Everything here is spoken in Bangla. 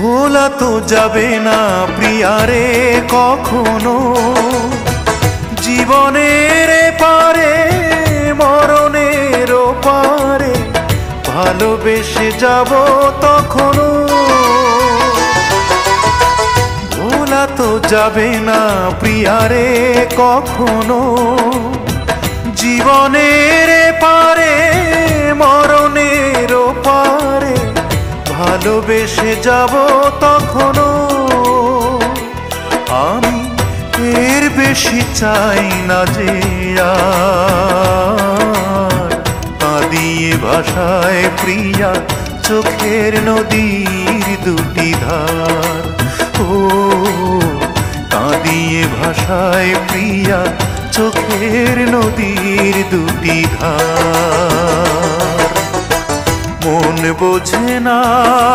ভোলা তো যাবে না প্রিয়ারে কখনো, জীবনের পারে মরণের পারে ভালোবেসে যাব তখনো। ভোলা তো যাবে না প্রিয়ারে কখনো, জীবনের পারে মরণের পারে ভালোবেসে যাব তখনো। আমি এর বেশি চাই না যে আর কাঁদিয়ে ভাষায় প্রিয়া চোখের নদীর দুটি ধার। ও কাঁদিয়ে ভাষায় প্রিয়া চোখের নদীর দুটি ধার। মন বোঝে না